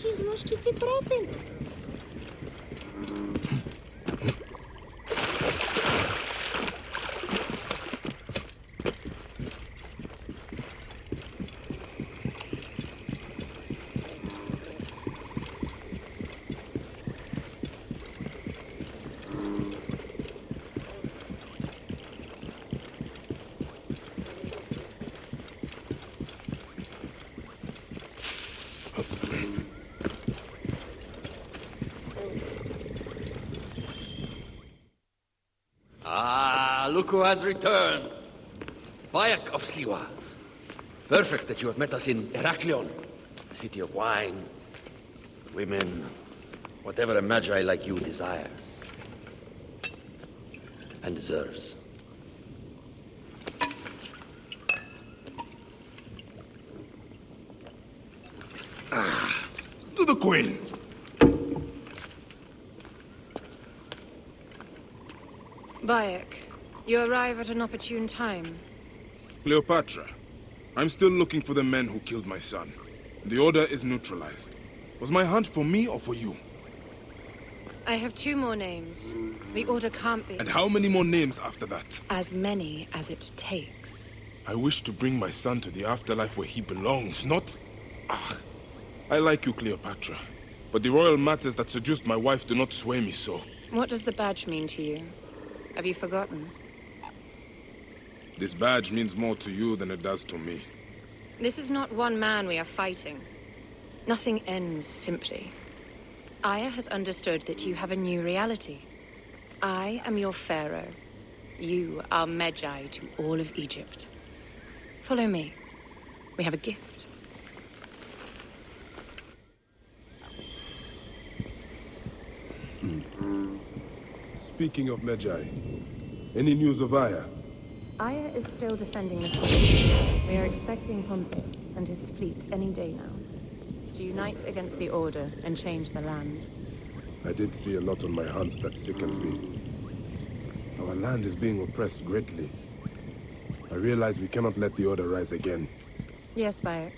Ih, nós que te pratem. Look who has returned. Bayek of Siwa. Perfect that you have met us in Heraklion, the city of wine, women, whatever a magi like you desires. And deserves. To the Queen. Bayek, you arrive at an opportune time. Cleopatra, I'm still looking for the men who killed my son. The order is neutralized. Was my hunt for me or for you? I have 2 more names. The order can't be... And how many more names after that? As many as it takes. I wish to bring my son to the afterlife where he belongs, not... I like you, Cleopatra. But the royal matters that seduced my wife do not sway me so. What does the badge mean to you? Have you forgotten? This badge means more to you than it does to me. This is not one man we are fighting. Nothing ends simply. Aya has understood that you have a new reality. I am your pharaoh. You are Magi to all of Egypt. Follow me. We have a gift. Speaking of Magi, any news of Aya? Aya is still defending the city. We are expecting Pompey and his fleet any day now to unite against the Order and change the land. I did see a lot on my hunts that sickened me. Our land is being oppressed greatly. I realize we cannot let the Order rise again. Yes, Bayek.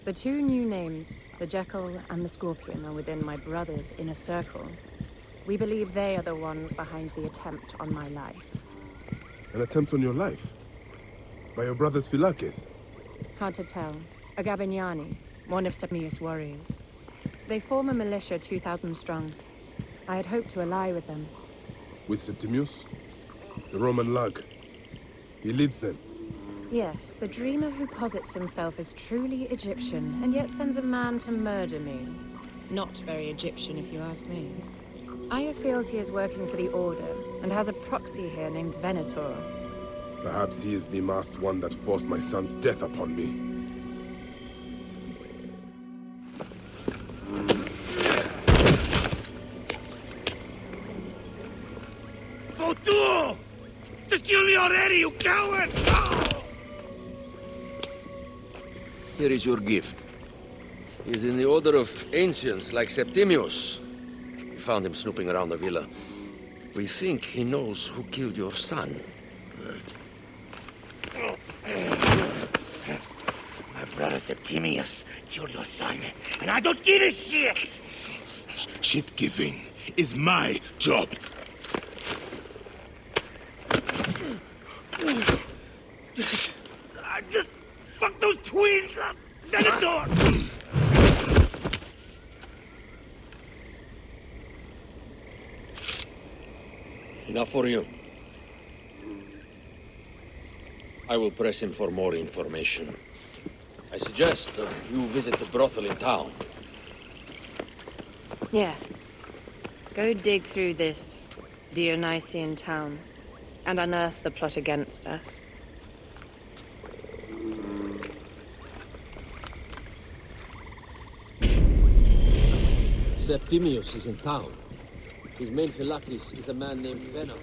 The 2 new names, the Jekyll and the Scorpion, are within my brother's inner circle. We believe they are the ones behind the attempt on my life. An attempt on your life? By your brother's Philakes? Hard to tell. A Gabignani, one of Septimius' warriors. They form a militia 2,000 strong. I had hoped to ally with them. With Septimius? The Roman lug. He leads them. Yes, the dreamer who posits himself as truly Egyptian, and yet sends a man to murder me. Not very Egyptian, if you ask me. Aya feels he is working for the Order, and has a proxy here named Venator. Perhaps he is the masked one that forced my son's death upon me. Votu! Just kill me already, you coward! Here is your gift. He is in the order of ancients like Septimius. We found him snooping around the villa. We think he knows who killed your son. My brother Septimius killed your son, and I don't give a shit! Shit-giving is my job. Just fuck those twins up! Venator! Enough for you. I will press him for more information. I suggest you visit the brothel in town. Yes. Go dig through this Dionysian town and unearth the plot against us. Septimius is in town. His main Philakes is a man named Venom.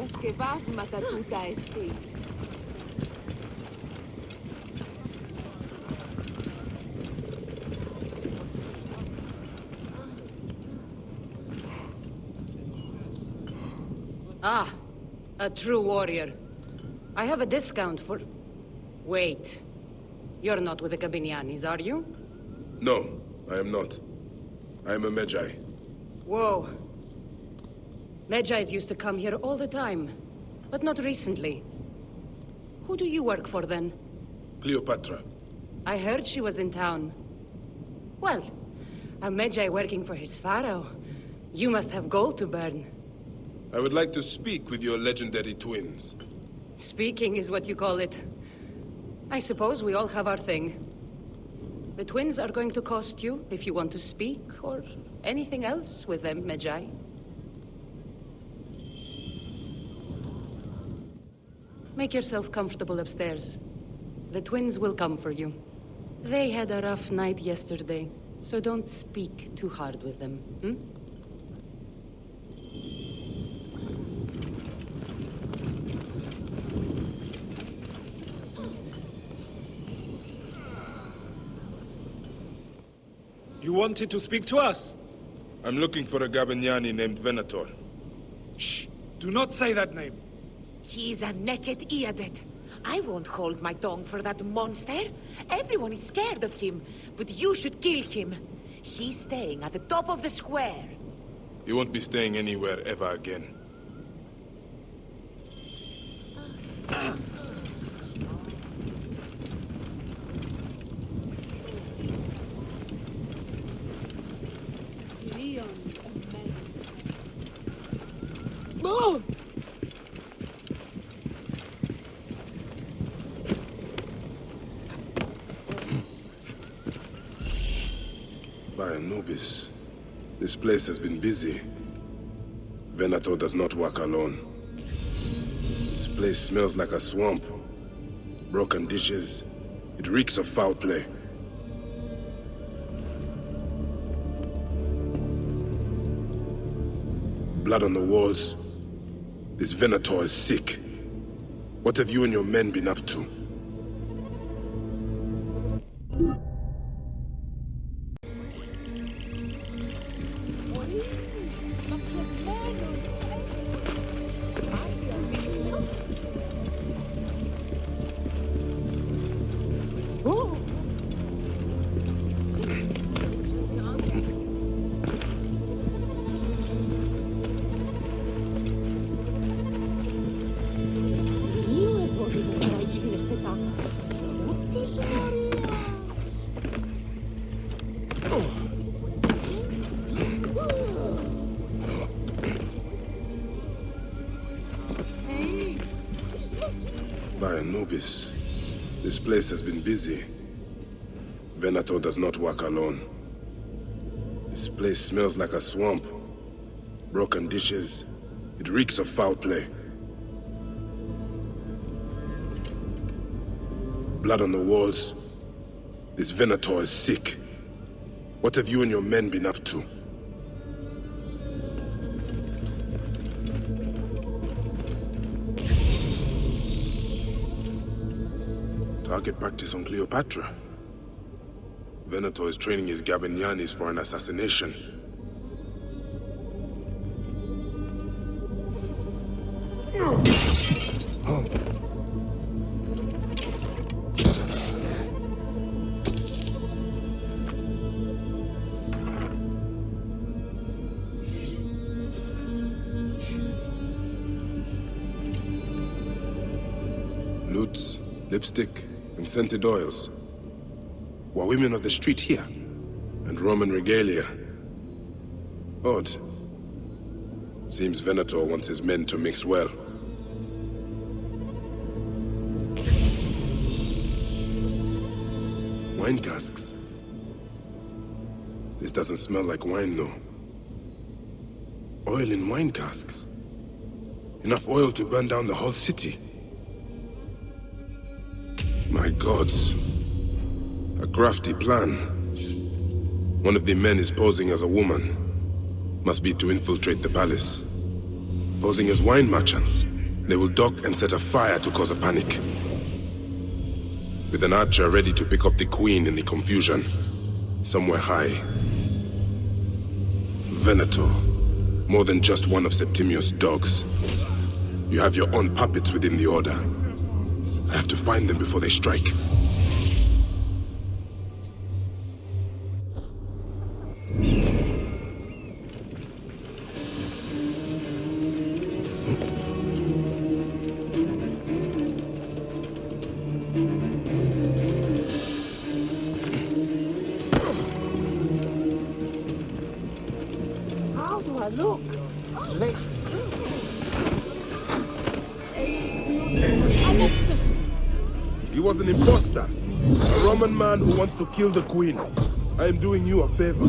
Κατασκευάσματα τούτα εστί. Ah, a true warrior. I have a discount for... Wait. You're not with the Gabinianis, are you? No, I am not. I am a Magi. Whoa. Medjais used to come here all the time, but not recently. Who do you work for, then? Cleopatra. I heard she was in town. Well, a Medjay working for his pharaoh. You must have gold to burn. I would like to speak with your legendary twins. Speaking is what you call it. I suppose we all have our thing. The twins are going to cost you if you want to speak, or anything else with them, Medjay. Make yourself comfortable upstairs. The twins will come for you. They had a rough night yesterday, so don't speak too hard with them, hmm? You wanted to speak to us? I'm looking for a Gabiniani named Venator. Shh! Do not say that name. He's a naked Iadet. I won't hold my tongue for that monster. Everyone is scared of him, but you should kill him. He's staying at the top of the square. He won't be staying anywhere ever again. By Anubis, this place has been busy. Venator does not work alone. This place smells like a swamp. Broken dishes. It reeks of foul play. Blood on the walls. This Venator is sick. What have you and your men been up to? By Anubis, this place has been busy. Venator does not work alone. This place smells like a swamp. Broken dishes. It reeks of foul play. Blood on the walls. This Venator is sick. What have you and your men been up to? Target practice on Cleopatra. Venator is training his Gabinianis for an assassination. Lutes, lipstick, and scented oils. Were women of the street here? And Roman regalia. Odd. Seems Venator wants his men to mix well. Wine casks. This doesn't smell like wine, though. Oil in wine casks. Enough oil to burn down the whole city. My gods. A crafty plan. One of the men is posing as a woman. Must be to infiltrate the palace. Posing as wine merchants. They will dock and set a fire to cause a panic. With an archer ready to pick off the Queen in the confusion. Somewhere high. Venator. More than just one of Septimius' dogs. You have your own puppets within the Order. I have to find them before they strike. How do I look? Alexis! He was an imposter. A Roman man who wants to kill the Queen. I am doing you a favor.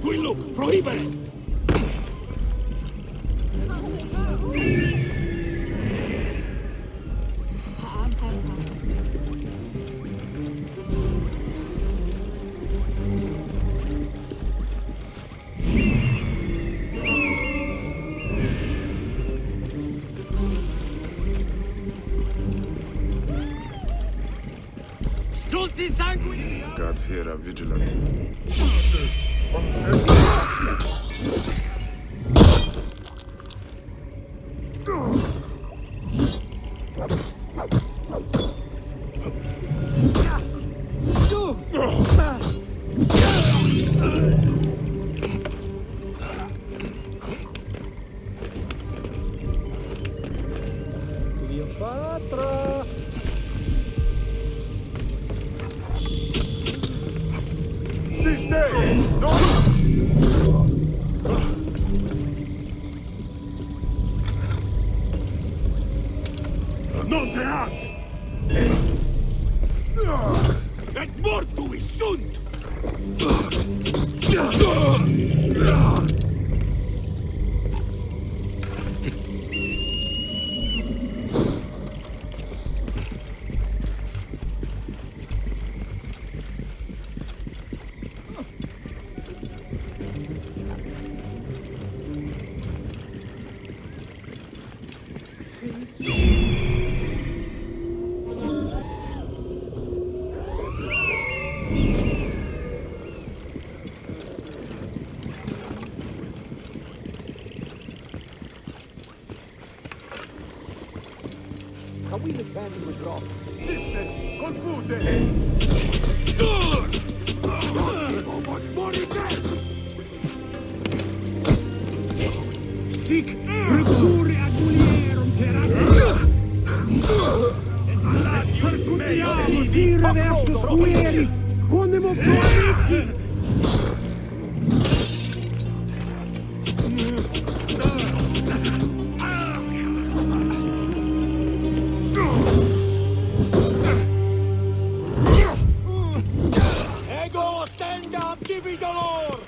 Qui look, prohibere! Guards here are vigilant. Cleopatra! Non teat! Et mortuis sunt! Can we return to the grot? Sic rupture agulierum terrae! Percutiamo dire versus pueris, quondemo promitti! Ego, stand up, divi dolor!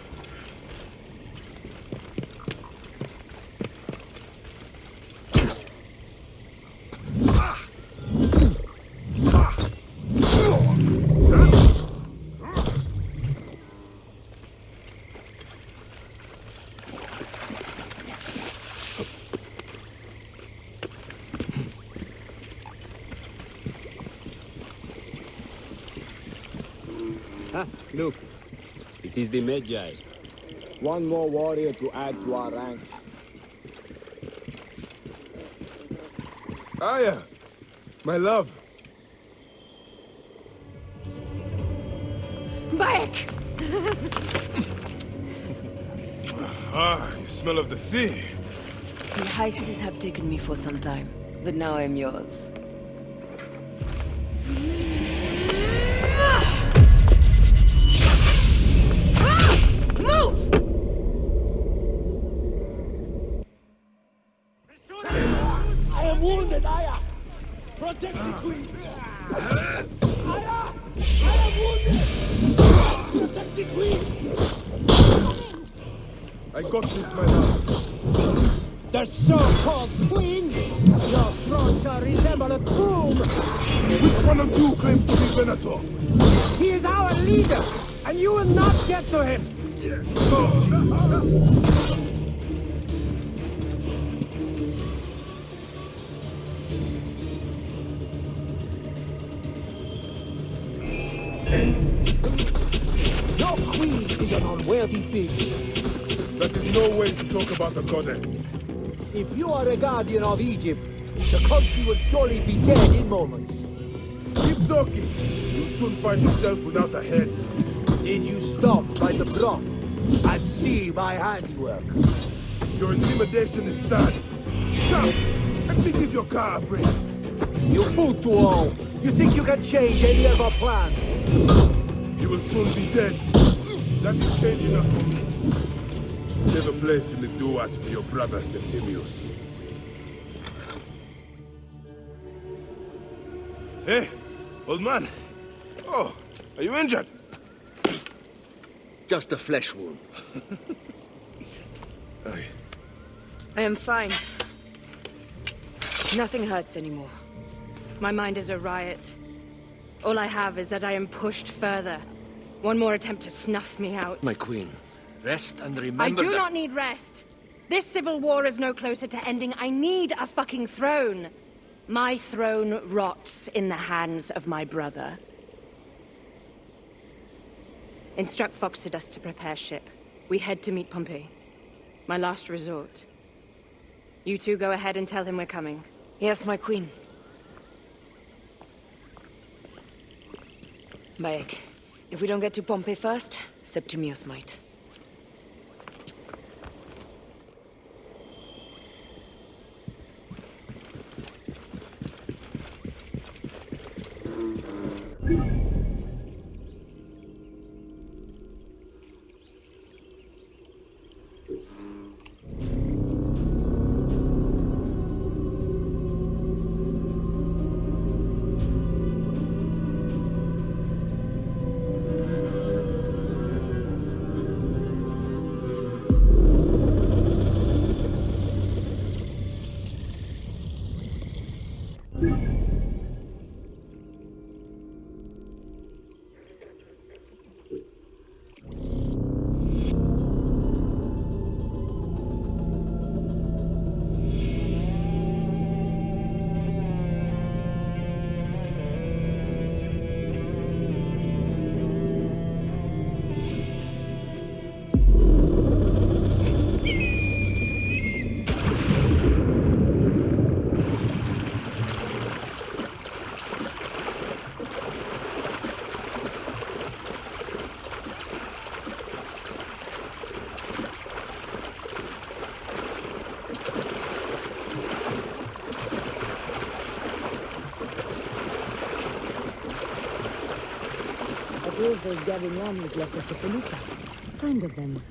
Look, it is the Magi. One more warrior to add to our ranks. Aya! My love! Back! Ah, you smell of the sea. The high seas have taken me for some time, but now I'm yours. Move! I am wounded, Aya! Protect the queen! Aya! I am wounded! Protect the queen! I got this, my love. The so-called queens? Your throne shall resemble a tomb! Which one of you claims to be Venator? He is our leader, and you will not get to him! Your queen is an unworthy bitch. That is no way to talk about a goddess. If you are a guardian of Egypt, the country will surely be dead in moments. Keep talking. You'll soon find yourself without a head. Did you stop by the brothel and see my handiwork? Your intimidation is sad. Come, let me give your car a break. You fool to all! You think you can change any of our plans? You will soon be dead. That is change enough for me. Save a place in the duat for your brother Septimius. Hey, old man. Oh, are you injured? Just a flesh wound. Aye. I am fine. Nothing hurts anymore. My mind is a riot. All I have is that I am pushed further. One more attempt to snuff me out. My queen, rest and I remember do that... not need rest. This civil war is no closer to ending. I need a fucking throne. My throne rots in the hands of my brother. Instruct Foxidus to prepare ship. We head to meet Pompey. My last resort. You two go ahead and tell him we're coming. Yes, my queen. Bayek, if we don't get to Pompey first, Septimius might. Appears those Gavignanis left us a felucca. Kind of them.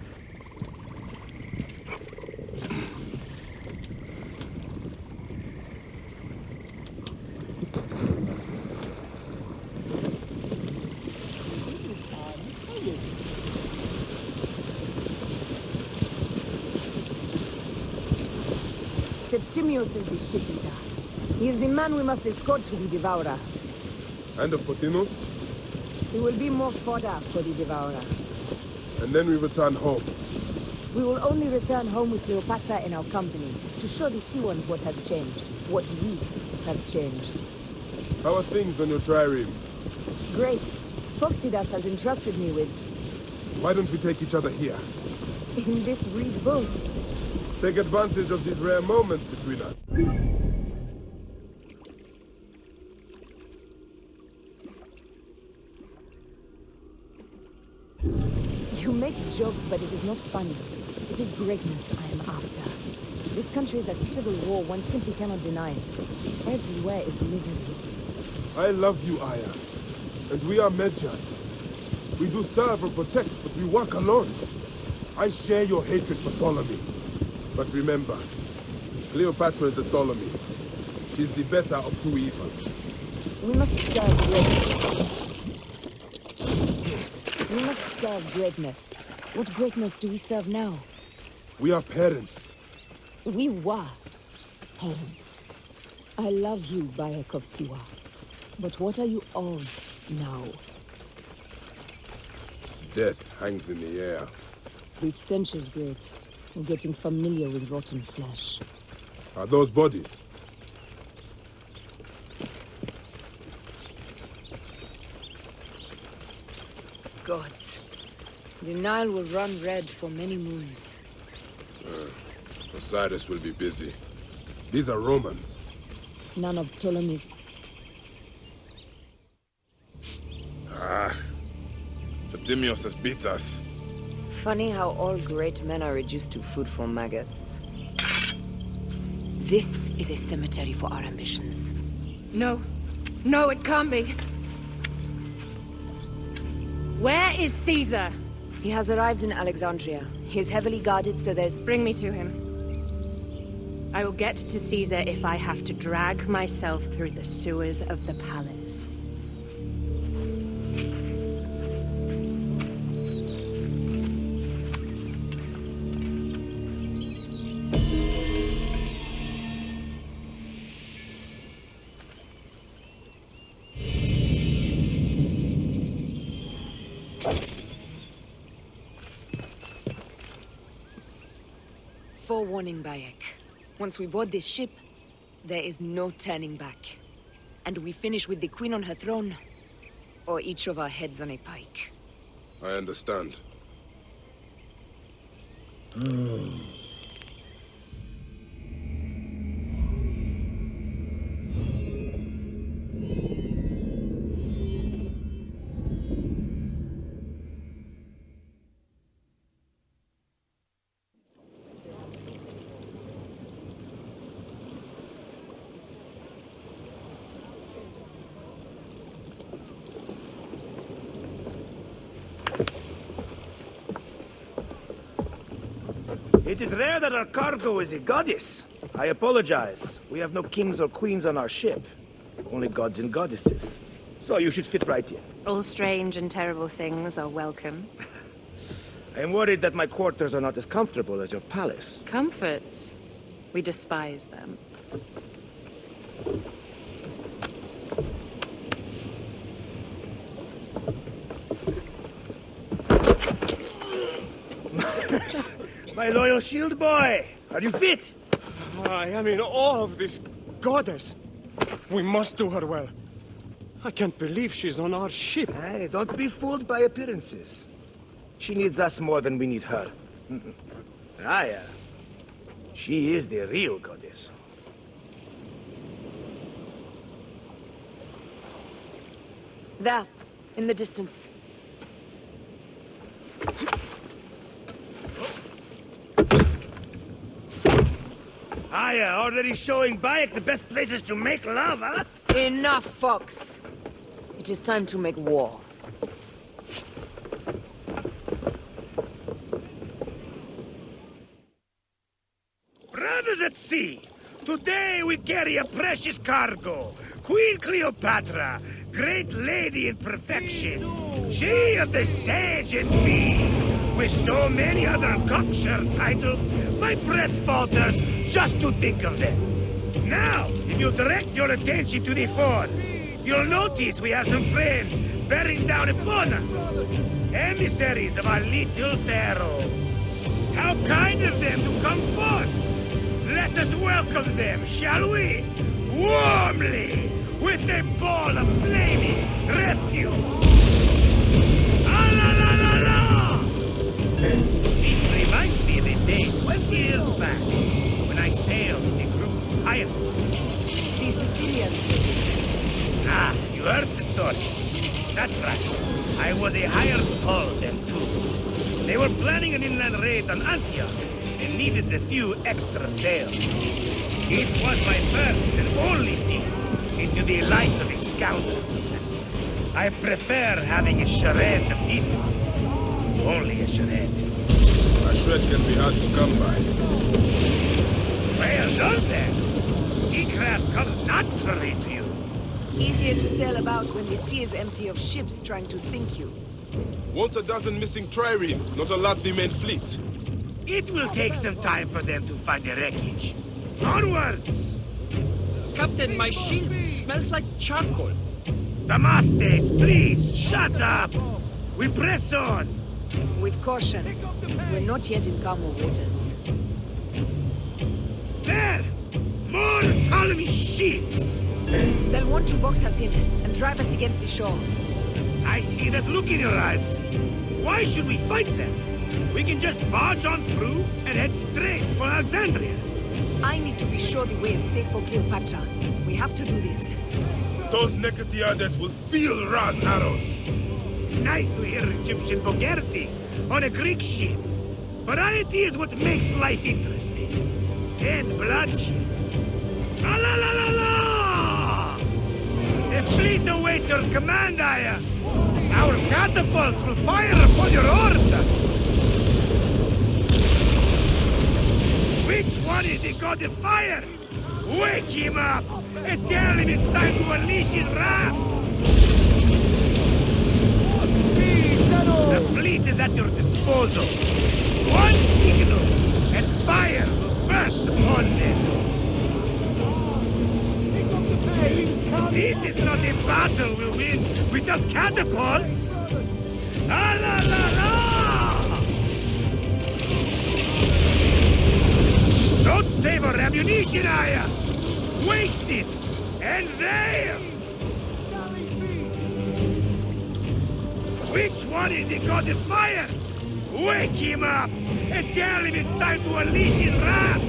Septimius is the shit-eater. He is the man we must escort to the Devourer. And of Pothinus? He will be more fodder for the Devourer. And then we return home. We will only return home with Cleopatra in our company, to show the Sea Ones what has changed, what we have changed. How are things on your trireme? Great. Foxidus has entrusted me with... Why don't we take each other here? in this reed boat. Take advantage of these rare moments between us. You make jokes, but it is not funny. It is greatness I am after. This country is at civil war, one simply cannot deny it. Everywhere is misery. I love you, Aya. And we are Medjay. We do serve and protect, but we work alone. I share your hatred for Ptolemy. But remember, Cleopatra is a Ptolemy. She's the better of two evils. We must serve greatness. We must serve greatness. What greatness do we serve now? We are parents. We were parents. I love you, Bayek of Siwa. But what are you of now? Death hangs in the air. The stench is great. I'm getting familiar with rotten flesh. Are those bodies? Gods. The Nile will run red for many moons. Osiris will be busy. These are Romans. None of Ptolemy's... Septimius has beat us. Funny how all great men are reduced to food for maggots. This is a cemetery for our ambitions. No. No, it can't be. Where is Caesar? He has arrived in Alexandria. He is heavily guarded, so there's... Bring me to him. I will get to Caesar if I have to drag myself through the sewers of the palace. Forewarning, Bayek. Once we board this ship, there is no turning back. And we finish with the Queen on her throne, or each of our heads on a pike. I understand. It is rare that our cargo is a goddess. I apologize. We have no kings or queens on our ship. Only gods and goddesses. So you should fit right in. All strange and terrible things are welcome. I am worried that my quarters are not as comfortable as your palace. Comforts. We despise them. My loyal shield boy! Are you fit? I am in awe of this goddess. We must do her well. I can't believe she's on our ship. Hey, don't be fooled by appearances. She needs us more than we need her. Raya, she is the real goddess. There, in the distance. Aya, already showing Bayek the best places to make love, huh? Enough, Fox. It is time to make war. Brothers at sea, today we carry a precious cargo. Queen Cleopatra, great lady in perfection. She of the sage and bee. With so many other cocksure titles, my breath falters just to think of them. Now, if you direct your attention to the fort, you'll notice we have some friends bearing down upon us. Emissaries of our little pharaoh. How kind of them to come forth. Let us welcome them, shall we? Warmly, with a ball of flaming refuse. Ah, la la la la! This reminds me of a day 20 years back, when I sailed with a group of pirates. The Sicilians, was it? Ah, you heard the stories. That's right. I was a hired hull then too. They were planning an inland raid on Antioch, and needed a few extra sails. It was my first and only dip into the life of a scoundrel. I prefer having a charade of decency. Only a charade. A shred can be hard to come by. Well done then. Seacraft comes naturally to you. Easier to sail about when the sea is empty of ships trying to sink you. Want a dozen missing triremes, not a lot the main fleet. It will take some time for them to find the wreckage. Onwards! Captain, my shield smells like charcoal. Damastes, please, shut up! We press on! With caution. We're not yet in calmer waters. There! More Ptolemy ships! They'll want to box us in and drive us against the shore. I see that look in your eyes. Why should we fight them? We can just barge on through and head straight for Alexandria. I need to be sure the way is safe for Cleopatra. We have to do this. Those Necatiades will feel Ra's arrows. Nice to hear Egyptian vulgarity on a Greek ship. Variety is what makes life interesting. And bloodshed. La la la la la! The fleet awaits your command, Aya. Our catapults will fire upon your order. Which one is the god of fire? Wake him up and tell him it's time to unleash his wrath. The fleet is at your disposal. One signal, and fire will burst upon them. This is not a battle we'll win without catapults! Ah la la la! Don't save our ammunition, Aya! Waste it! And there! Which one is the god of fire? Wake him up and tell him it's time to unleash his wrath!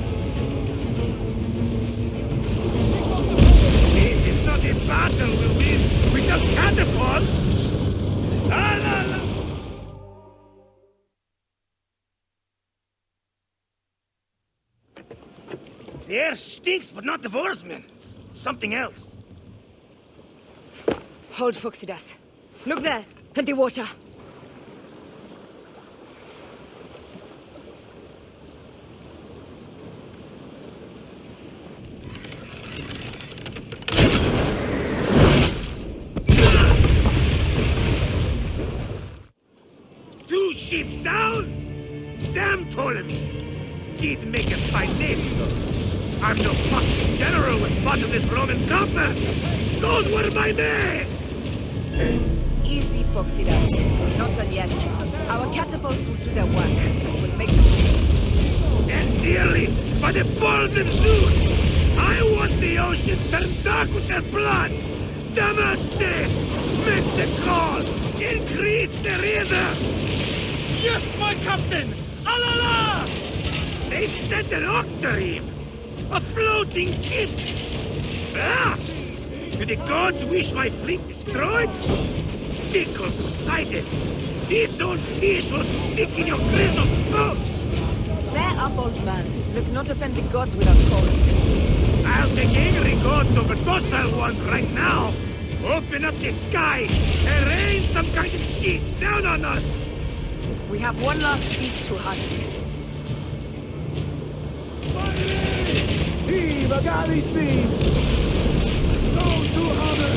This is not a battle we'll win without catapults! Ah la la! The air stinks, but not the horsemen. Something else. Hold, Phoxidas. Look there, at the water. Two ships down? Damn Ptolemy! He'd make a fine navy, though. I'm no fucking general with bottomless Roman coffers! Those were my men! Easy, Phoxidas. Not done yet. Our catapults will do their work. We'll make them pay. And dearly, by the balls of Zeus! I want the ocean turned dark with their blood! Damastes! Make the call! Increase the river! Yes, my captain! Alala! They've sent an octarine! A floating ship! Blast! Do the gods wish my fleet destroyed? Fickle Poseidon! This old fish will stick in your grizzled throat! Bear up, old man. Let's not offend the gods without cause. I'll take angry gods over docile ones right now! Open up the skies and rain some kind of shit down on us! We have one last beast to hunt. Heave a galley speed! Go to hammer!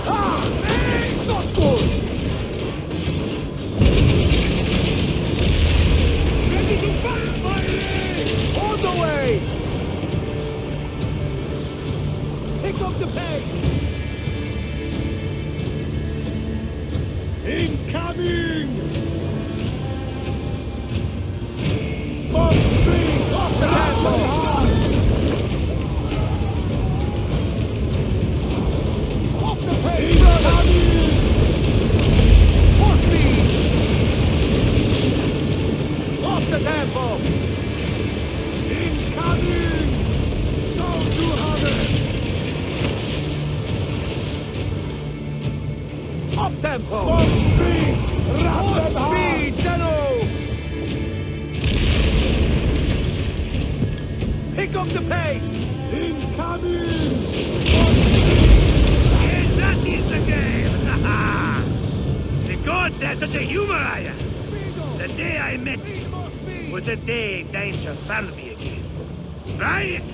Ah! Hey, not good! Ready to fire, my on the way! Pick up the pace! Incoming! Bomb speed! Off the handle! Tempo! More speed! More speed, Zeno! Pick up the pace! Incoming! And that is the game! The gods had such a humor, Aya! The day I met you was the day danger found me again. Right?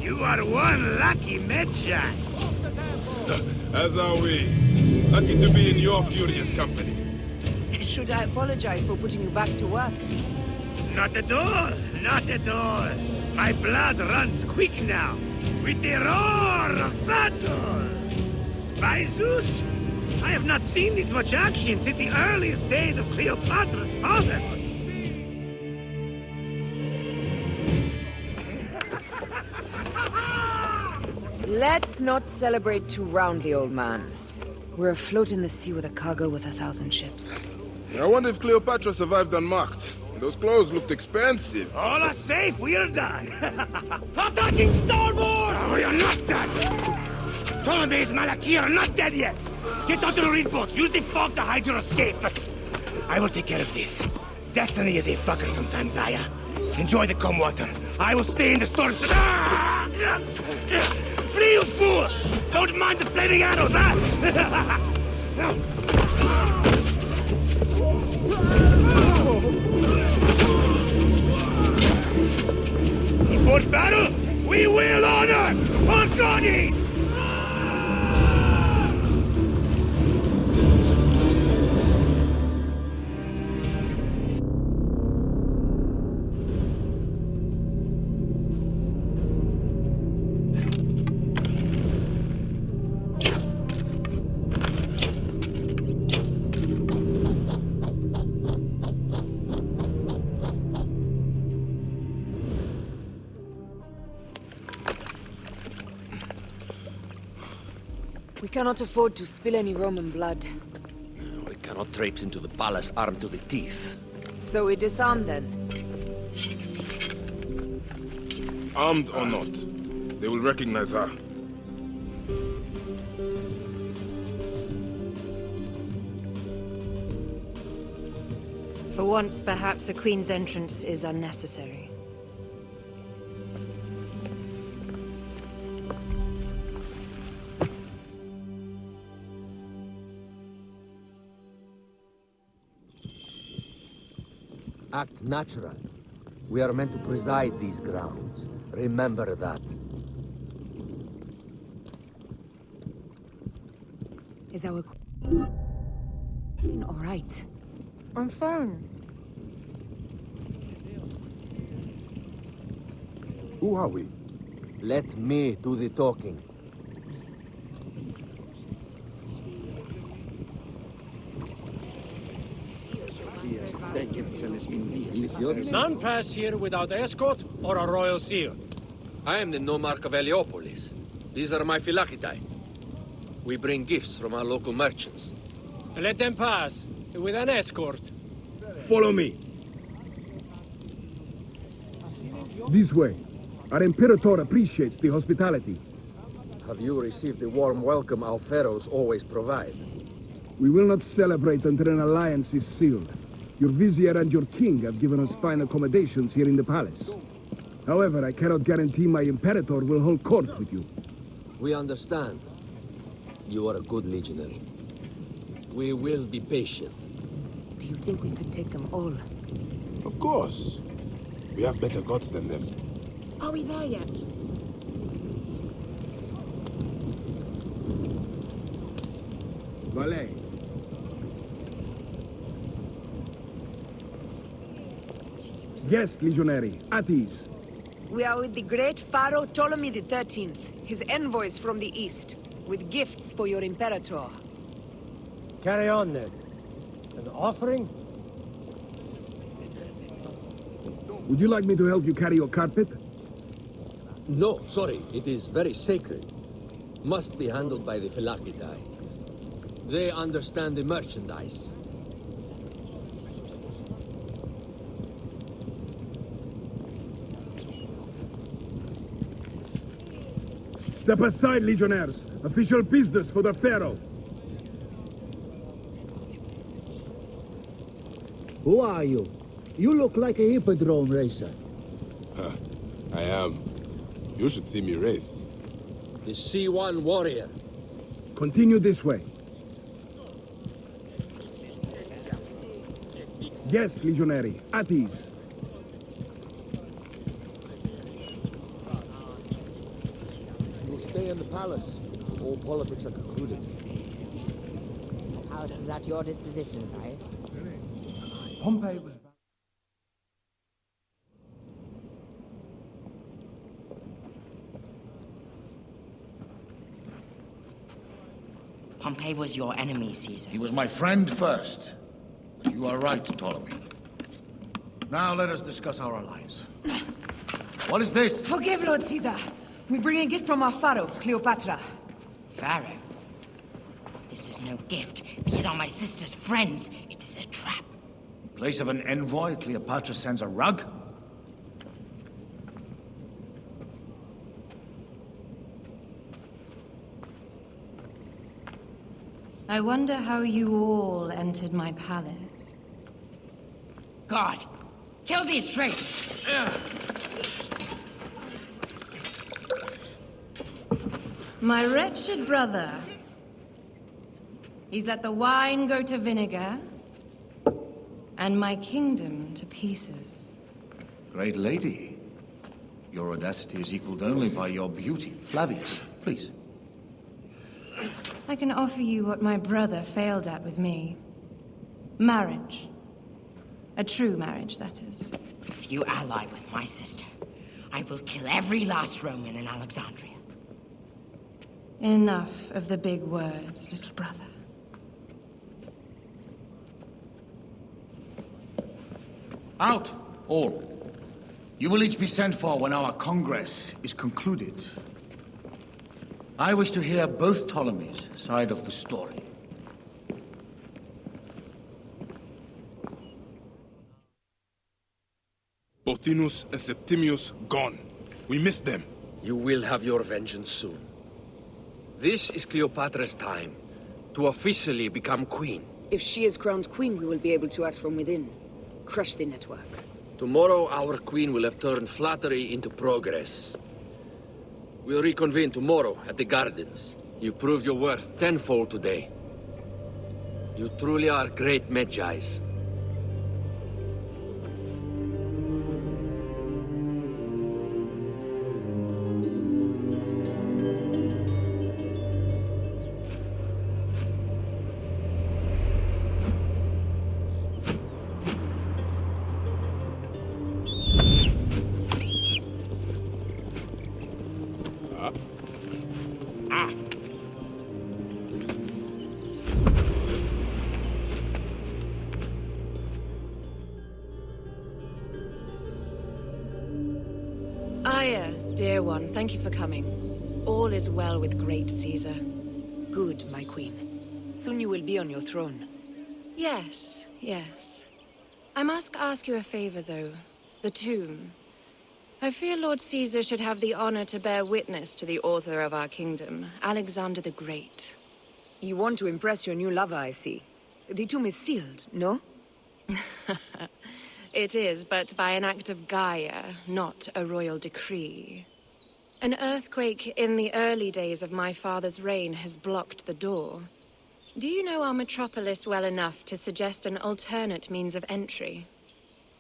You are one lucky medshot. As are we. Lucky to be in your furious company. Should I apologize for putting you back to work? Not at all, not at all. My blood runs quick now, with the roar of battle. By Zeus, I have not seen this much action since the earliest days of Cleopatra's father. Let's not celebrate too roundly, old man. We're afloat in the sea with a cargo worth 1,000 ships. I wonder if Cleopatra survived unmarked. Those clothes looked expensive. All are safe, we are done. Attacking starboard! Oh, you're not done! Ptolemy's Malaki are not dead yet! Get onto the reed boats, use the fog to hide your escape. I will take care of this. Destiny is a fucker sometimes, Aya. Enjoy the calm water. I will stay in the storm. Flee, you fools! Don't mind the flaming arrows, huh? Before battle, we will honor our goddess! We cannot afford to spill any Roman blood. We cannot traipse into the palace armed to the teeth. So we disarm then. Armed or not, they will recognize her. For once, perhaps a queen's entrance is unnecessary. Act natural. We are meant to preside these grounds. Remember that. Is our queen all right? I'm fine. Who are we? Let me do the talking. None pass here without escort or a royal seal. I am the nomarch of Heliopolis. These are my Phylakitae. We bring gifts from our local merchants. Let them pass, with an escort. Follow me. This way. Our Imperator appreciates the hospitality. Have you received the warm welcome our pharaohs always provide? We will not celebrate until an alliance is sealed. Your vizier and your king have given us fine accommodations here in the palace. However, I cannot guarantee my Imperator will hold court with you. We understand. You are a good legionary. We will be patient. Do you think we could take them all? Of course. We have better gods than them. Are we there yet? Valet. Yes, legionary. At ease. We are with the great Pharaoh Ptolemy XIII, his envoys from the east, with gifts for your Imperator. Carry on then. An offering? Would you like me to help you carry your carpet? No, sorry. It is very sacred. Must be handled by the Phylakitae. They understand the merchandise. Step aside, legionnaires. Official business for the Pharaoh. Who are you? You look like a hippodrome racer. I am. You should see me race. The C1 warrior. Continue this way. Yes, legionary. At ease. We'll stay in the palace. All politics are concluded. The palace is at your disposition, Caius. Pompey was Pompey was your enemy, Caesar. He was my friend first. But you are right, Ptolemy. Now let us discuss our alliance. What is this? Forgive, Lord Caesar. We bring a gift from our pharaoh, Cleopatra. Pharaoh? This is no gift. These are my sister's friends. It is a trap. In place of an envoy, Cleopatra sends a rug? I wonder how you all entered my palace. God! Kill these traitors! My wretched brother. He's let the wine go to vinegar, and my kingdom to pieces. Great lady. Your audacity is equaled only by your beauty. Flavius, please. I can offer you what my brother failed at with me. Marriage. A true marriage, that is. If you ally with my sister, I will kill every last Roman in Alexandria. Enough of the big words, little brother. Out, all. You will each be sent for when our congress is concluded. I wish to hear both Ptolemy's side of the story. Pothinus and Septimius gone. We missed them. You will have your vengeance soon. This is Cleopatra's time to officially become queen. If she is crowned queen, we will be able to act from within. Crush the network. Tomorrow, our queen will have turned flattery into progress. We'll reconvene tomorrow at the gardens. You proved your worth tenfold today. You truly are great Magi's. Aya, dear one, thank you for coming. All is well with great Caesar. Good, my queen. Soon you will be on your throne. Yes, yes. I must ask you a favor, though. The tomb. I fear Lord Caesar should have the honor to bear witness to the author of our kingdom, Alexander the Great. You want to impress your new lover, I see. The tomb is sealed, no? It is, but by an act of Gaia, not a royal decree. An earthquake in the early days of my father's reign has blocked the door. Do you know our metropolis well enough to suggest an alternate means of entry?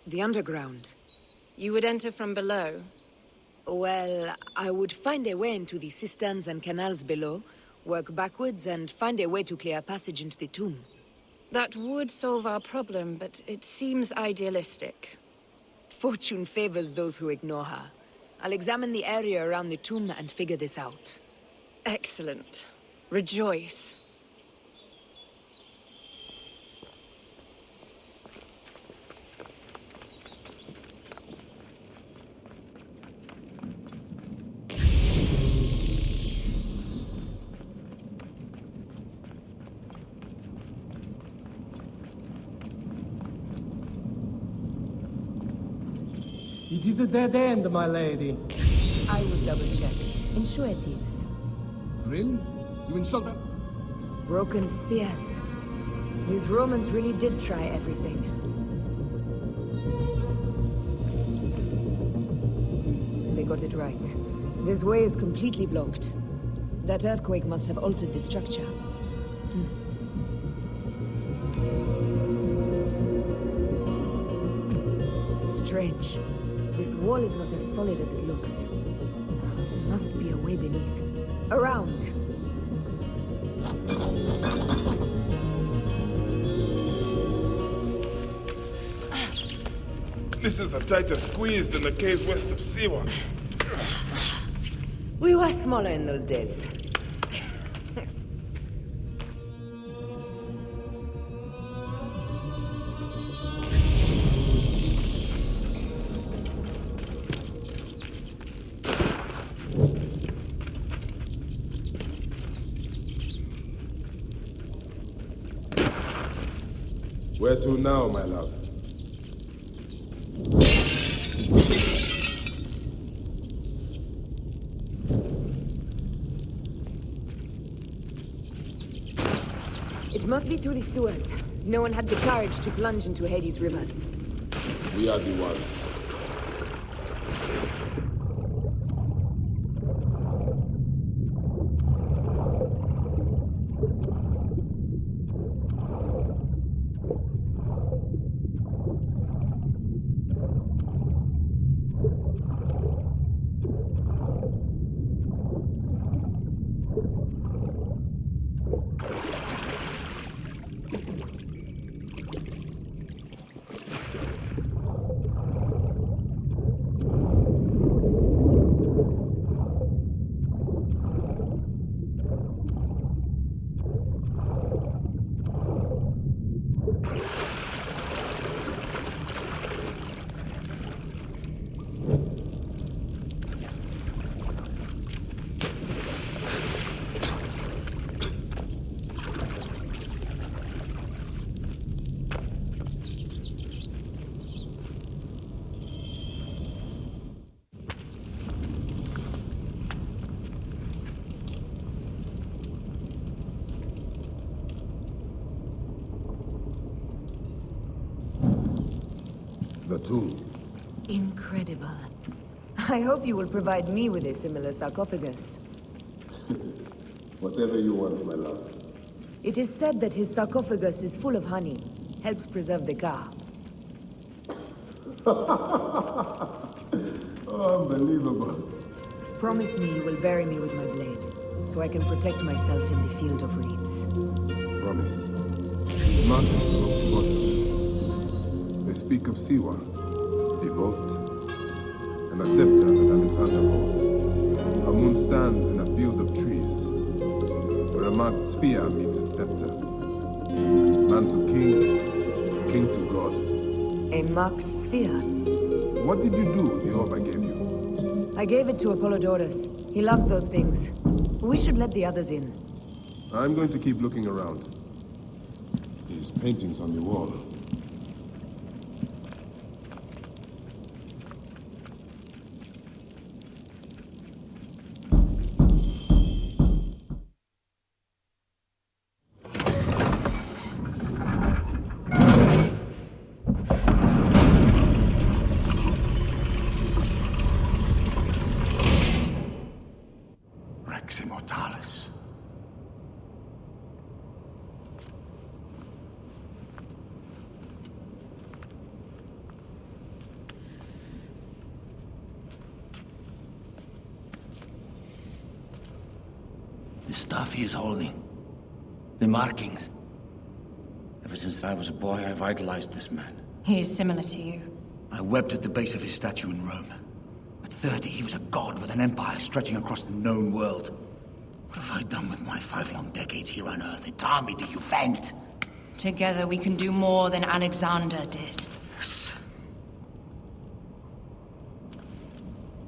The underground. You would enter from below? Well, I would find a way into the cisterns and canals below, work backwards, and find a way to clear a passage into the tomb. That would solve our problem, but it seems idealistic. Fortune favors those who ignore her. I'll examine the area around the tomb and figure this out. Excellent. Rejoice. It is a dead end, my lady. I will double-check. Ensure it is. Really? You insult her? Broken spears. These Romans really did try everything. They got it right. This way is completely blocked. That earthquake must have altered the structure. Strange. This wall is not as solid as it looks. Must be a way beneath. Around! This is a tighter squeeze than the cave west of Siwa. We were smaller in those days. Where to now, my love? It must be through the sewers. No one had the courage to plunge into Hades' rivers. We are the ones. The tomb. Incredible. I hope you will provide me with a similar sarcophagus. Whatever you want, my love. It is said that his sarcophagus is full of honey, helps preserve the car. Unbelievable. Promise me you will bury me with my blade, so I can protect myself in the field of reeds. Promise. These mountains are open bottom. They speak of Siwa, a vault, and a scepter that Alexander holds. A moon stands in a field of trees, where a marked sphere meets its scepter. Man to king, king to god. A marked sphere? What did you do with the orb I gave you? I gave it to Apollodorus. He loves those things. We should let the others in. I'm going to keep looking around. These paintings on the wall. Rex Immortalis. The stuff he is holding. The markings. Ever since I was a boy, I've idolized this man. He is similar to you. I wept at the base of his statue in Rome. At 30, he was a god with an empire stretching across the known world. What have I done with my 5 long decades here on Earth? An army to defend? Together we can do more than Alexander did. Yes.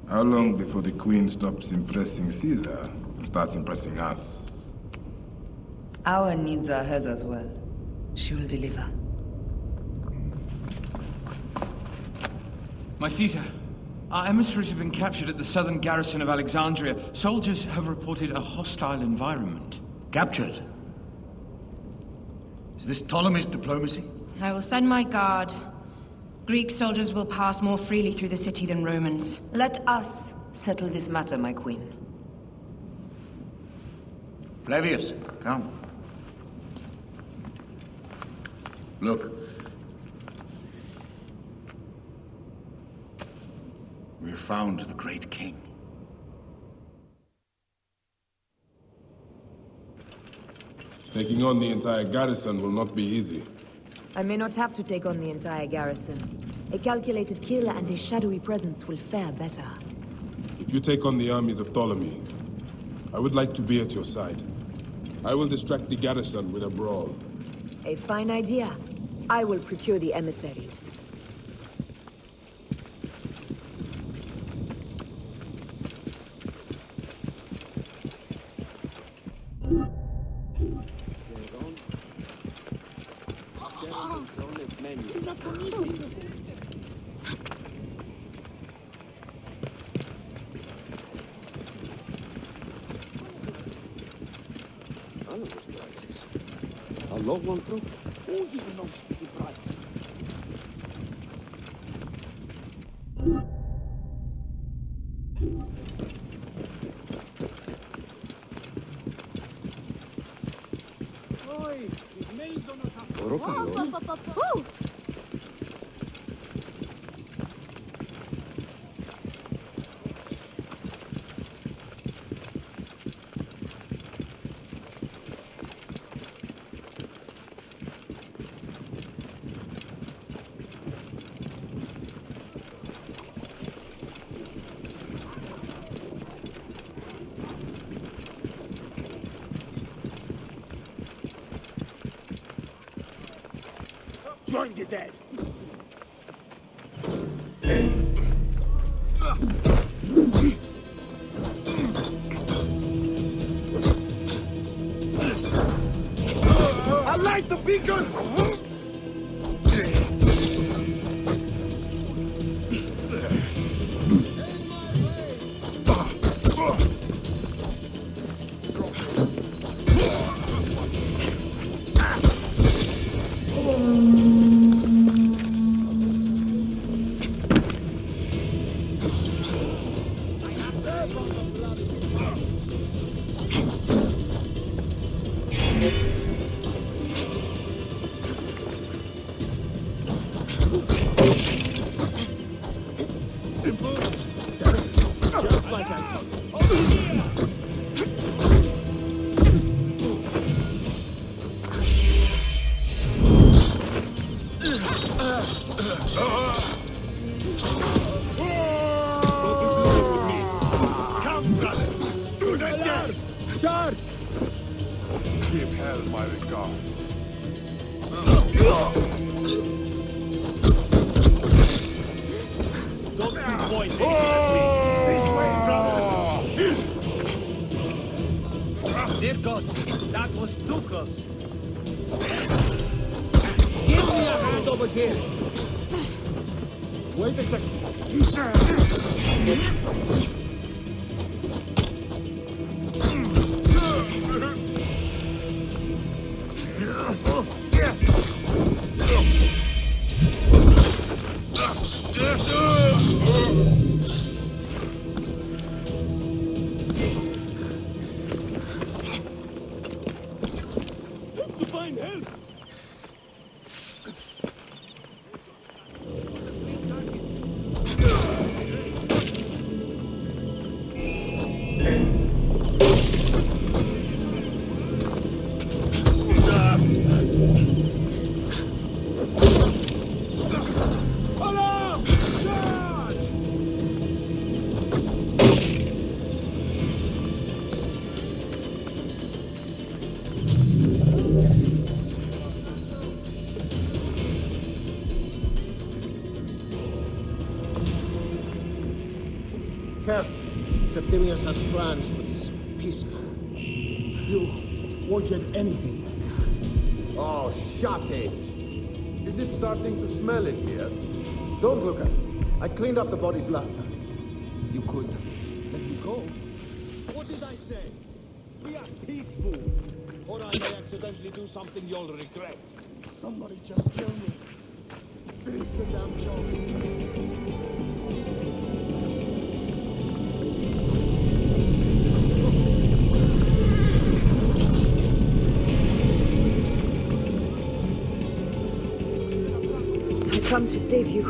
How long before the Queen stops impressing Caesar and starts impressing us? Our needs are hers as well. She will deliver. My Caesar, our emissaries have been captured at the southern garrison of Alexandria. Soldiers have reported a hostile environment. Captured? Is this Ptolemy's diplomacy? I will send my guard. Greek soldiers will pass more freely through the city than Romans. Let us settle this matter, my queen. Flavius, come. Look. We've found the great king. Taking on the entire garrison will not be easy. I may not have to take on the entire garrison. A calculated kill and a shadowy presence will fare better. If you take on the armies of Ptolemy, I would like to be at your side. I will distract the garrison with a brawl. A fine idea. I will procure the emissaries. None of those prices. I'll log one through. Who even knows the price? Oi, his maze on us. Whoa! Join the dead. I light the beacon! Simple, just like I thought. Come, brothers, to the dead! Charge! Give hell my regard. Don't you boys this way, brothers! Dear gods, that was too close. Give me a hand over here. Wait a second. To find help. Careful. Septimius has plans for this peaceful. You won't get anything. Oh, shut it! Is it starting to smell in here? Don't look at it. I cleaned up the bodies last time. You could let me go. What did I say? We are peaceful. Or I may accidentally do something you'll regret. Somebody just kill me. Finish the damn job. I come to save you.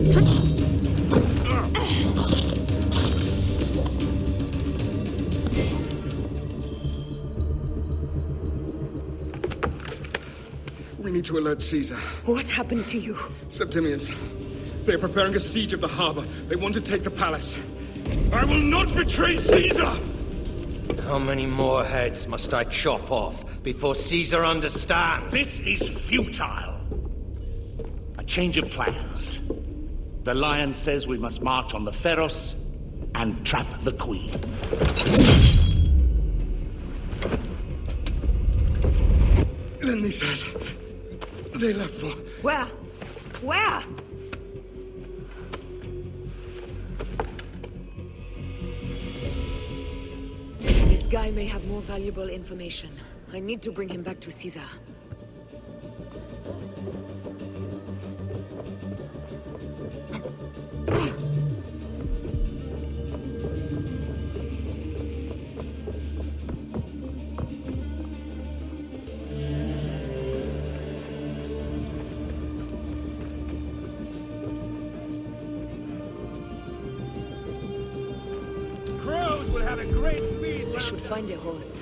We need to alert Caesar. What happened to you? Septimius. They are preparing a siege of the harbor. They want to take the palace. I will not betray Caesar! How many more heads must I chop off before Caesar understands? This is futile. A change of plans. The Lion says we must march on the Pharos and trap the Queen. Then they said... they left for... Where? Where? This guy may have more valuable information. I need to bring him back to Caesar. Crows will have a great feast. I should find a horse.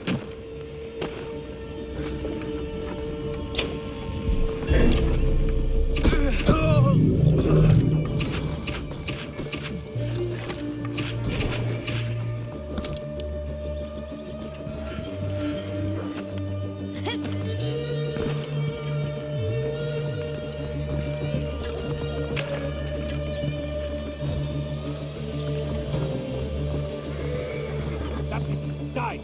That's it. Die.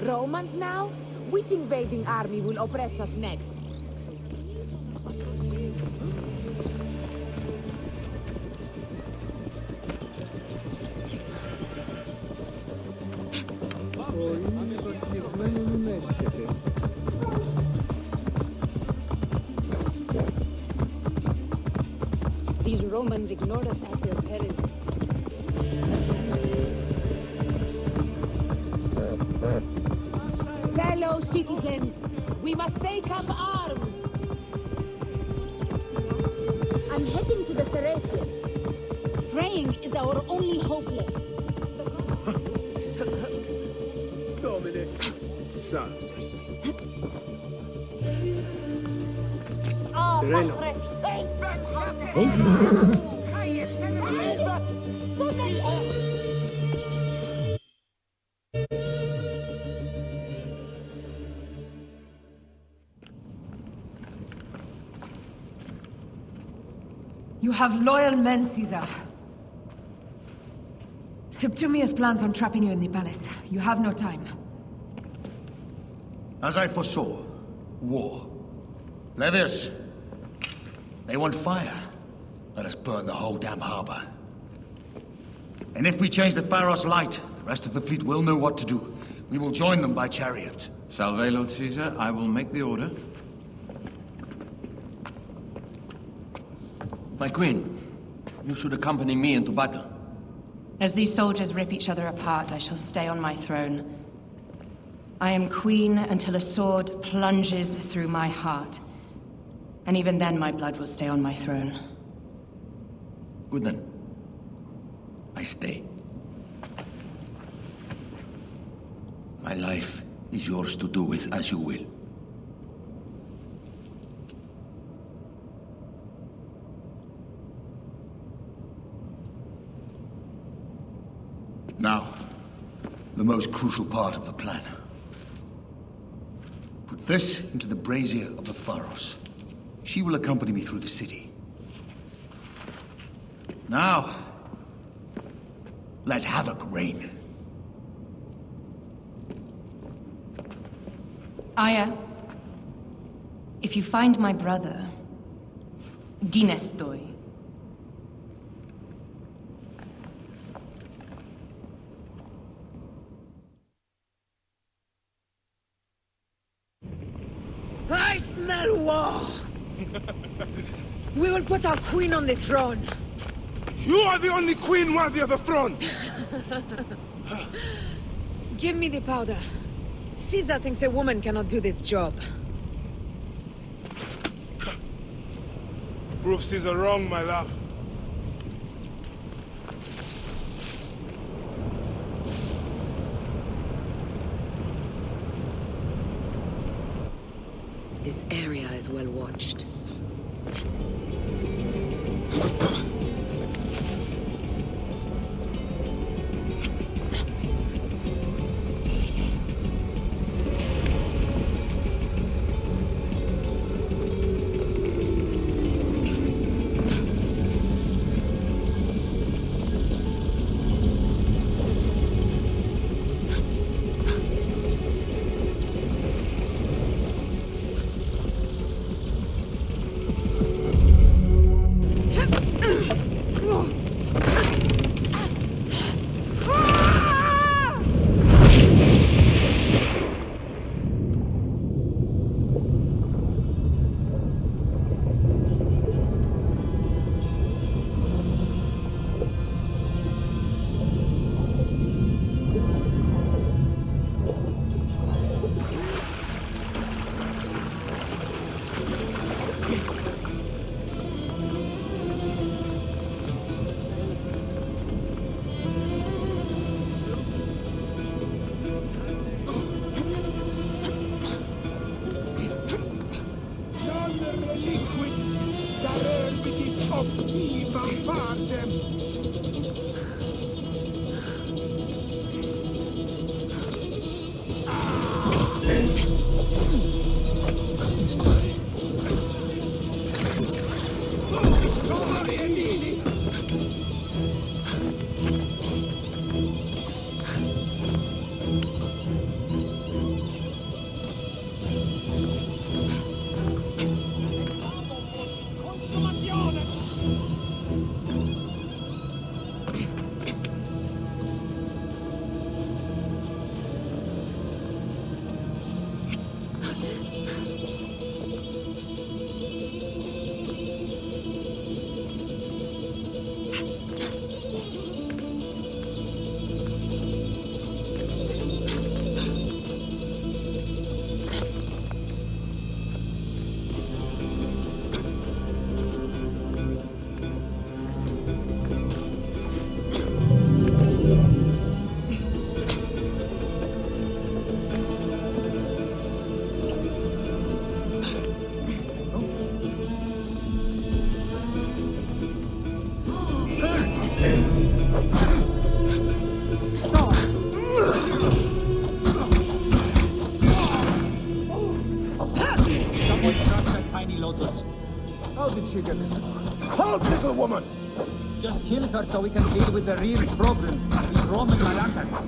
Romans now? Which invading army will oppress us next? These Romans ignored us at their peril. Fellow citizens, we must take up arms. I'm heading to the Serapeum. Praying is our only hope left. Dominic. Son. You have loyal men, Caesar. Septimius plans on trapping you in the palace. You have no time. As I foresaw, war. Levius, they want fire. Let us burn the whole damn harbor. And if we change the Pharos light, the rest of the fleet will know what to do. We will join them by chariot. Salve, Lord Caesar. I will make the order. My queen, you should accompany me into battle. As these soldiers rip each other apart, I shall stay on my throne. I am queen until a sword plunges through my heart. And even then, my blood will stay on my throne. Good then. I stay. My life is yours to do with as you will. Now, the most crucial part of the plan. Put this into the brazier of the Pharos. She will accompany me through the city. Now, let havoc reign. Aya, if you find my brother, Ginestoi, We will put our queen on the throne. You are the only queen worthy of the throne! Give me the powder. Caesar thinks a woman cannot do this job. Prove Caesar wrong, my love. This area is well watched. How did she get this far? Halt, little woman! Just kill her so we can deal with the real problems, these Roman maracas.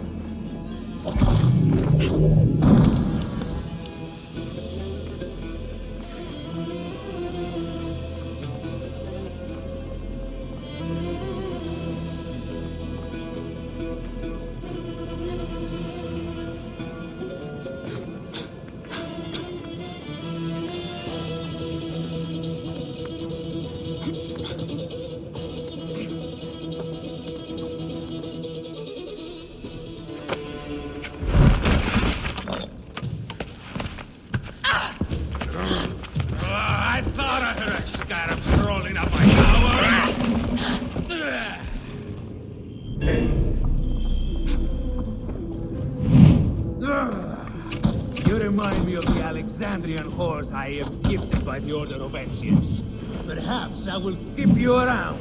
I thought I heard a scarab crawling up my tower. You remind me of the Alexandrian whores I am gifted by the Order of Ancients. Perhaps I will keep you around.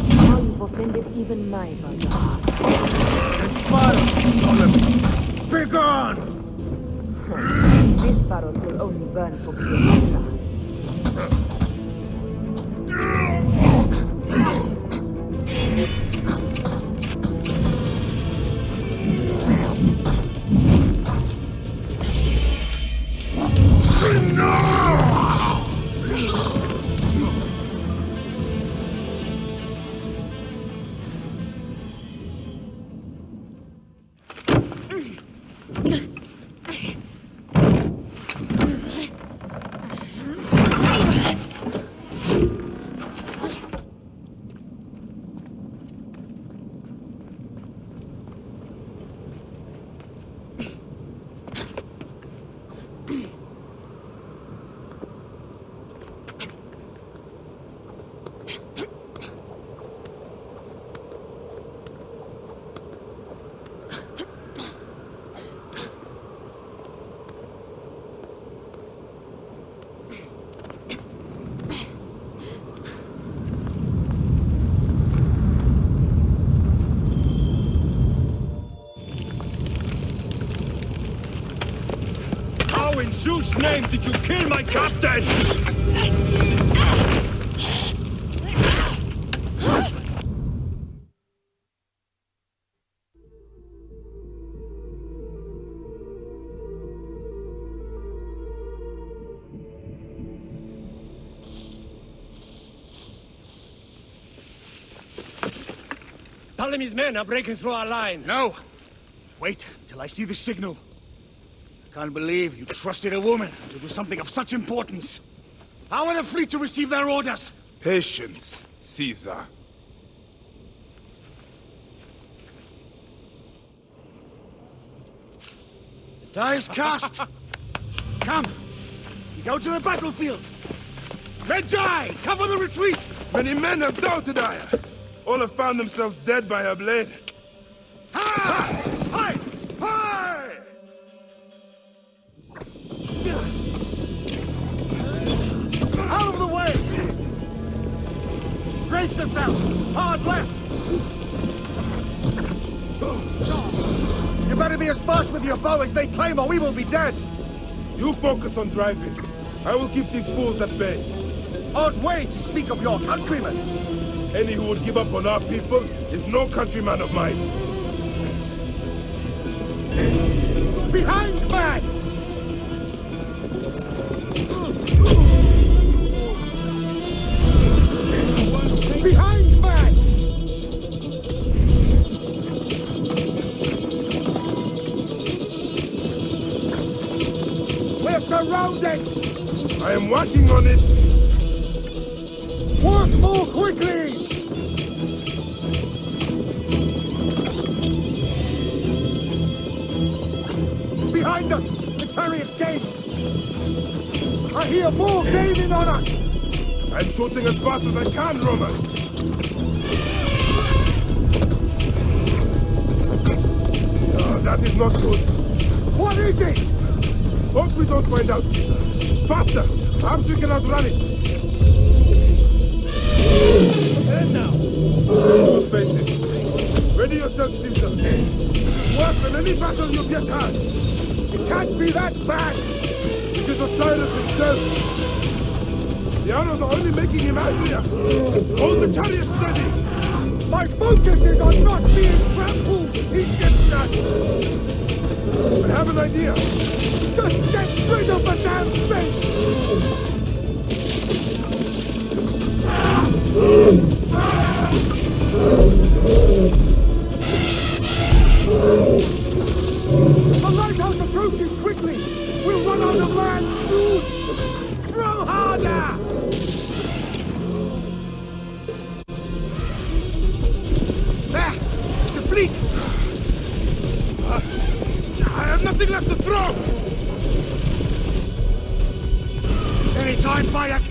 Now you've offended even my vulgar heart. Be gone! This Pharos will only burn for Cleopatra. name did you kill my captain? Ptolemy's men are breaking through our line. No! Wait till I see the signal. I can't believe you trusted a woman to do something of such importance. How are the fleet to receive their orders? Patience, Caesar. The die is cast. Come, we go to the battlefield. Medjay, cover the retreat! Many men have doubted Aya. All have found themselves dead by her blade. Hi! Hi! Hi! Out of the way! Brace yourself! Hard left! You better be as fast with your bow as they claim or we will be dead! You focus on driving. I will keep these fools at bay. Odd way to speak of your countrymen! Any who would give up on our people is no countryman of mine. Behind, man! Behind, man! We're surrounded! I am working on it! Work more quickly! Behind us! The chariot gates! I hear more gaining on us! I'm shooting as fast as I can, Roman! Oh, that is not good. What is it? Hope we don't find out, Caesar. Faster! Perhaps we can outrun it! And now! You will face it. Ready yourself, Caesar. This is worse than any battle you've yet had. It can't be that bad! It is Osiris himself. The arrows are only making him angrier. Hold the chariot steady. My focus is on not being trampled, Egyptian! I have an idea. Just get rid of the damn thing! The lighthouse approaches quickly! We'll run out of land soon! Throw harder! There! It's the fleet! I have nothing left to throw! Any time, Bayek!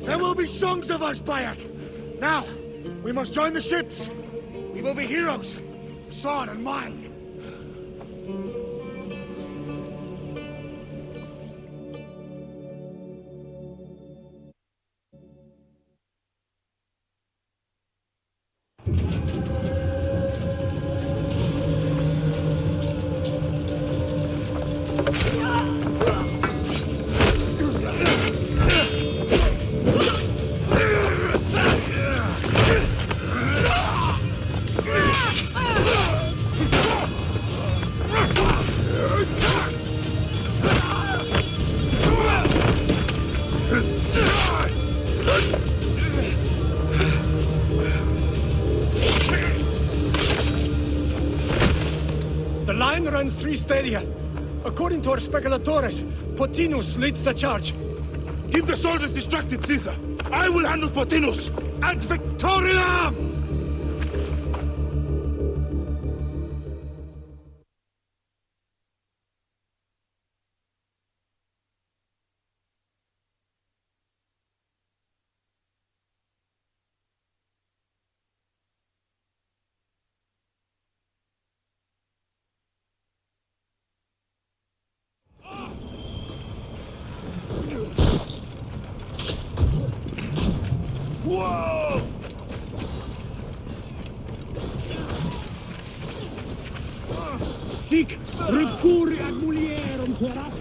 There will be songs of us, Bayek! Now, we must join the ships! We will be heroes! Sword and mind! The line runs 3 stadia. According to our speculatores, Pothinus leads the charge. Keep the soldiers distracted, Caesar. I will handle Pothinus. Ad Victoriam! Whoa! Sic recurri ad mulierum teras.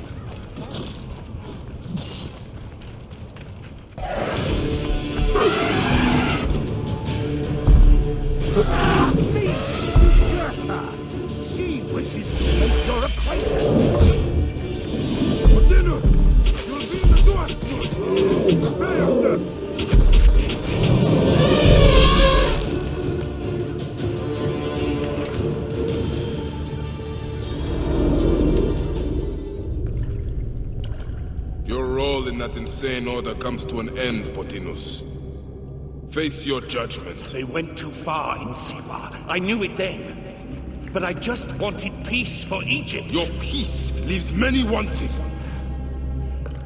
She wishes to make your acquaintance. Martinus! You'll be in the door soon! Prepare yourself! Your role in that insane order comes to an end, Martinus. Face your judgment. They went too far in Siwa. I knew it then. But I just wanted peace for Egypt. Your peace leaves many wanting.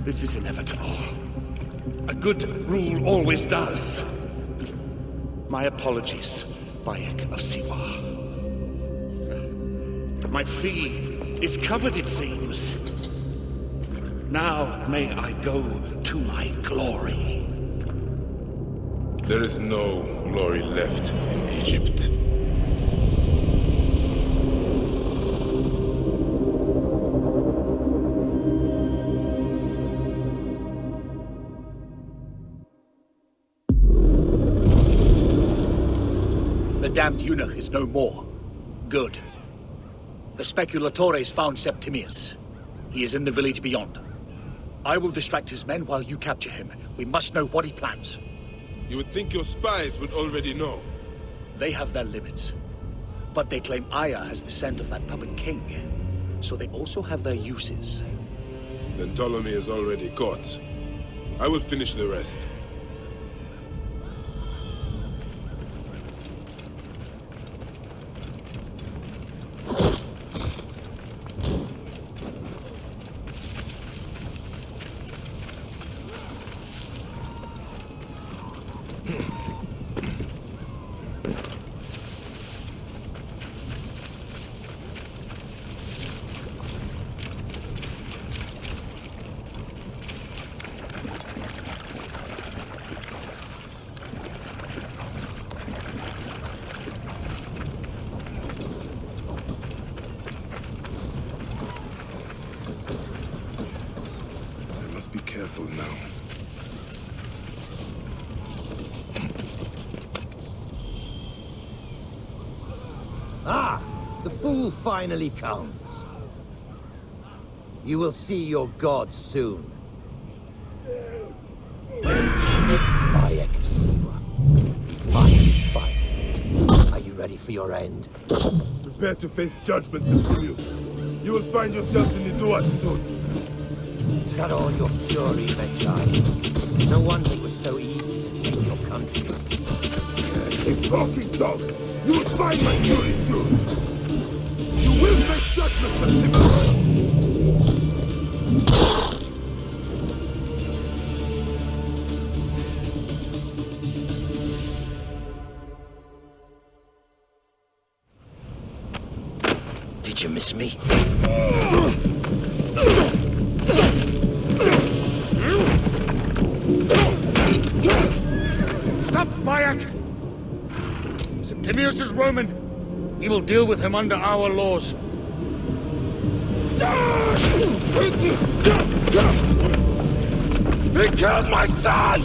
This is inevitable. A good rule always does. My apologies, Bayek of Siwa. My fee is covered, it seems. Now may I go to my glory. There is no glory left in Egypt. The damned eunuch is no more. Good. The speculatores found Septimius. He is in the village beyond. I will distract his men while you capture him. We must know what he plans. You would think your spies would already know. They have their limits. But they claim Aya has the scent of that puppet king. So they also have their uses. Then Ptolemy is already caught. I will finish the rest. Be careful now. Ah! The fool finally comes. You will see your gods soon. Bayek of Siwa. Fight. Are you ready for your end? Prepare to face judgment, Septimius. You will find yourself in the Duat soon. Is that all your fury, Medjay? No wonder it was so easy to take your country. Keep talking, dog! You will find my fury soon! You will face judgment, Septimius! Did you miss me? Stop, Bayek! Septimius is Roman. We will deal with him under our laws. He killed my son!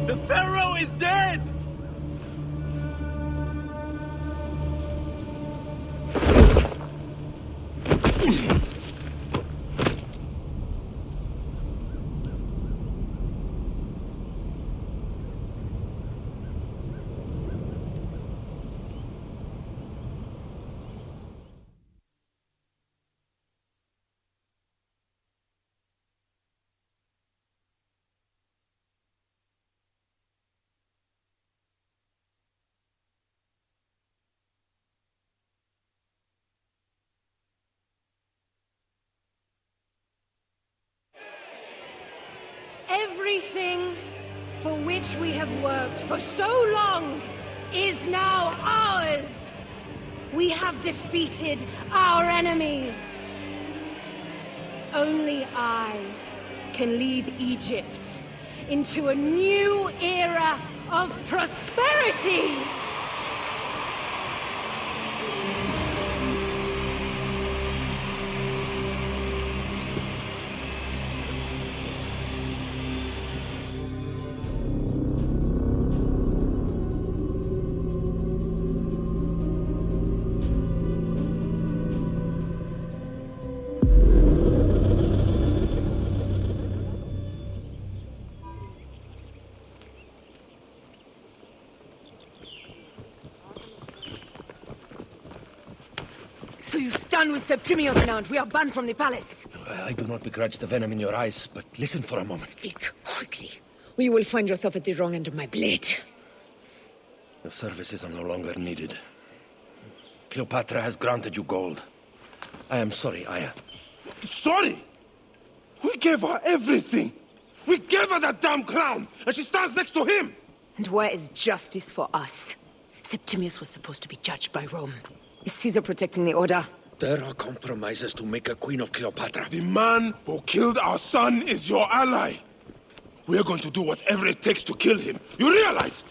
The Pharaoh is dead! Everything for which we have worked for so long is now ours. We have defeated our enemies. Only I can lead Egypt into a new era of prosperity. So you stand with Septimius now, and we are banned from the palace. I do not begrudge the venom in your eyes, but listen for a moment. Speak quickly, or you will find yourself at the wrong end of my blade. Your services are no longer needed. Cleopatra has granted you gold. I am sorry, Aya. Sorry? We gave her everything. We gave her that damn crown, and she stands next to him. And where is justice for us? Septimius was supposed to be judged by Rome. Is Caesar protecting the order? There are compromises to make a queen of Cleopatra. The man who killed our son is your ally. We're going to do whatever it takes to kill him. You realize?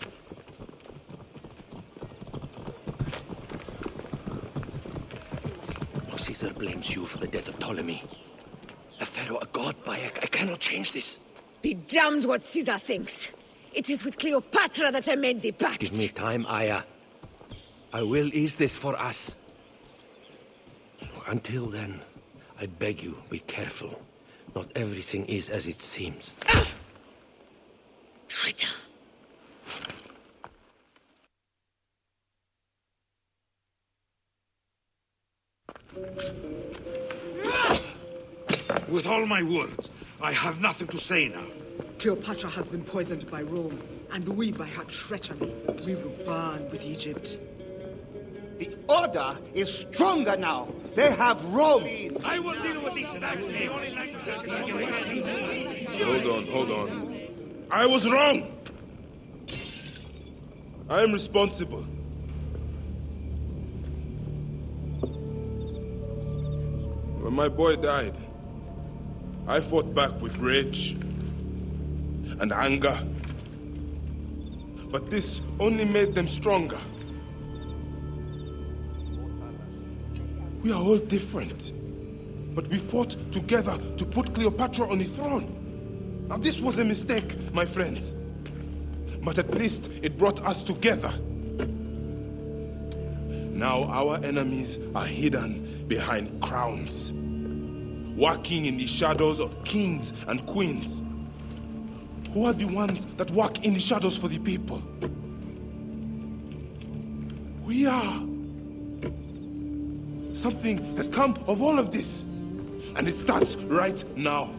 Caesar blames you for the death of Ptolemy. A pharaoh, a god, Bayek. I cannot change this. Be damned what Caesar thinks. It is with Cleopatra that I made the pact. Give me time, Aya. I will ease this for us. Until then, I beg you, be careful. Not everything is as it seems. Traitor. With all my words, I have nothing to say now. Cleopatra has been poisoned by Rome, and we by her treachery. We will burn with Egypt. The order is stronger now. They have Rome. I will deal with this next. Hold on. I was wrong. I am responsible. When my boy died, I fought back with rage and anger. But this only made them stronger. We are all different. But we fought together to put Cleopatra on the throne. Now this was a mistake, my friends. But at least it brought us together. Now our enemies are hidden behind crowns, walking in the shadows of kings and queens. Who are the ones that walk in the shadows for the people? We are. Something has come of all of this, and it starts right now.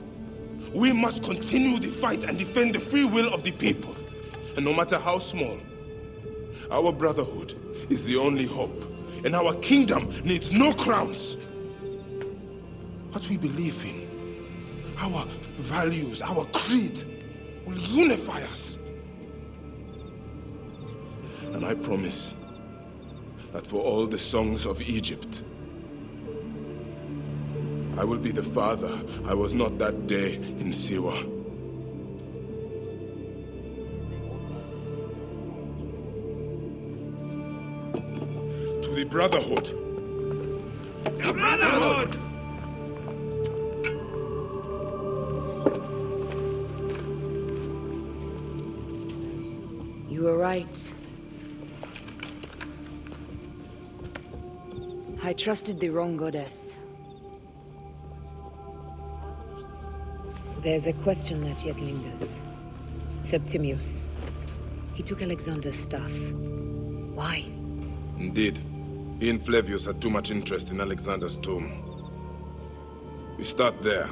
We must continue the fight and defend the free will of the people. And no matter how small, our brotherhood is the only hope, and our kingdom needs no crowns. What we believe in, our values, our creed, will unify us. And I promise that for all the songs of Egypt, I will be the father I was not that day in Siwa. To the Brotherhood. The Brotherhood! You were right. I trusted the wrong goddess. There's a question that yet lingers. Septimius. He took Alexander's staff. Why? Indeed. He and Flavius had too much interest in Alexander's tomb. We start there.